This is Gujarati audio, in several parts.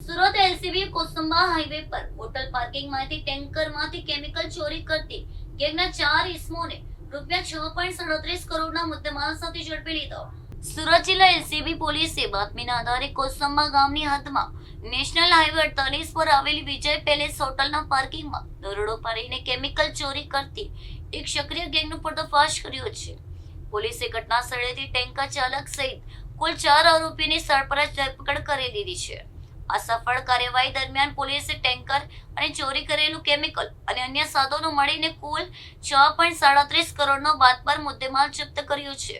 સુરત એલસીબી કોસંબા હાઈવે પર હોટલ પાર્કિંગમાંથી ટેન્કરમાંથી કેમિકલ ચોરી કરતી ગેંગના 4 ઇસમોને ₹6.37 કરોડના મુદ્દામાલ સાથે ઝડપી લીધો. સુરત જિલ્લા એલસીબી પોલીસે બાતમીના આધારે કોસંબા ગામની હદમાં નેશનલ હાઈવે 48 પર આવેલી વિજય પેલેસ હોટલના પાર્કિંગમાં દરોડો પાડીને કેમિકલ ચોરી કરતી એક સક્રિય ગેંગનો પર્દાફાશ કર્યો છે. પોલીસે ઘટના સ્થળેથી ટેન્કર ચાલક સહિત કુલ 4 આરોપીની સળપરાજ ધરપકડ કરી લીધી છે. આ સફળ કાર્યવાહી દરમિયાન પોલીસે ટેન્કર અને ચોરી કરેલું કેમિકલ અને અન્ય સાધનો મળીને કુલ 6.37 કરોડનો બાદબાર મુદ્દેમાલ જપ્ત કર્યો છે.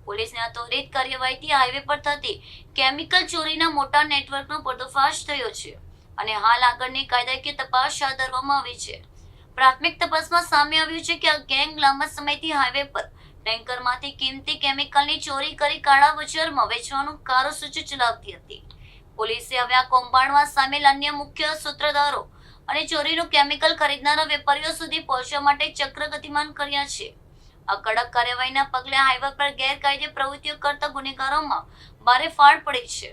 પોલીસની આ ત્વરિત કાર્યવાહીથી હાઈવે પર થતી કેમિકલ ચોરીના મોટા નેટવર્કનો પર્દાફાશ થયો છે અને હાલ આગળની કાયદાકીય તપાસ હાથ ધરવામાં આવી છે. પ્રાથમિક તપાસમાં સામે આવ્યું છે કે આ ગેંગ લાંબા સમયથી હાઈવે પર ટેન્કરમાંથી કિંમતી કેમિકલની ચોરી કરી કાળા બજારમાં વેચવાનું કારસૂચી ચલાવતી હતી. પોલીસે હવે આ કૌભાંડમાં સામેલ અન્ય મુખ્ય સૂત્રધારો અને ચોરીનું કેમિકલ ખરીદનારા વેપારીઓ સુધી પહોંચવા માટે ચક્ર ગતિમાન કર્યા છે. આ કડક કાર્યવાહીના પગલે હાઈવે પર ગેરકાયદે પ્રવૃત્તિઓ કરતા ગુનેગારોમાં ભારે ફાળ પડી છે.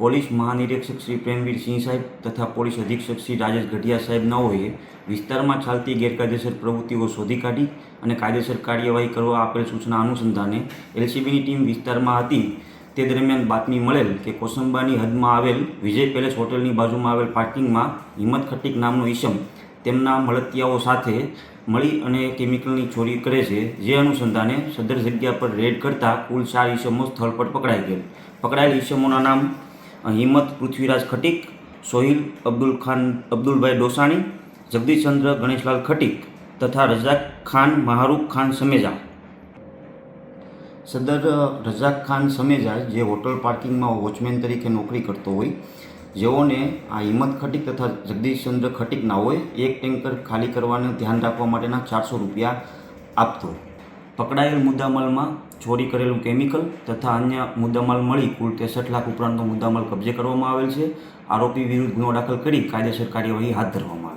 પોલીસ મહાનિરીક્ષક શ્રી પ્રેમવીર સિંહ સાહેબ તથા પોલીસ અધિક્ષક શ્રી રાજેશ ગઢિયા સાહેબ નવોએ વિસ્તારમાં ચાલતી ગેરકાયદેસર પ્રવૃત્તિઓ શોધી કાઢી અને કાયદેસર કાર્યવાહી કરવા આપેલ સૂચના અનુસંધાને એલસીબીની ટીમ વિસ્તારમાં હતી. તે દરમિયાન બાતમી મળેલ કે કોસંબાની હદમાં આવેલ વિજય પેલેસ હોટલની બાજુમાં આવેલ પાર્કિંગમાં હિંમત ખટીક નામનો ઈસમ તેમના મળતિયાઓ સાથે મળી અને કેમિકલની ચોરી કરે છે. જે અનુસંધાને સદર જગ્યા પર રેડ કરતા કુલ 4 ઈસમો સ્થળ પર પકડાઈ ગયેલ. પકડાયેલ ઈસમોના નામ હિંમત પૃથ્વીરાજ ખટીક, સોહિલ અબ્દુલભાઈ ડોસાણી, જગદીશચંદ્ર ગણેશલાલ ખટીક તથા રજાક ખાન મહારૂખ ખાન સમેજા. સદર રજાક ખાન સમેજા જે હોટલ પાર્કિંગમાં વોચમેન તરીકે નોકરી કરતો હોય, જેઓને આ હિંમત ખટીક તથા જગદીશચંદ્ર ખટીકના હોય એક ટેન્કર ખાલી કરવાનું ધ્યાન રાખવા માટેના 400 રૂપિયા આપતો. પકડાયેલ મુદ્દામાલમાં ચોરી કરેલું કેમિકલ તથા અન્ય મુદ્દામાલ મળી કુલ 63 લાખ ઉપરાંતનો મુદ્દામાલ કબજે કરવામાં આવેલ છે. આરોપી વિરુદ્ધ ગુનો દાખલ કરી કાયદેસર કાર્યવાહી હાથ ધરવામાં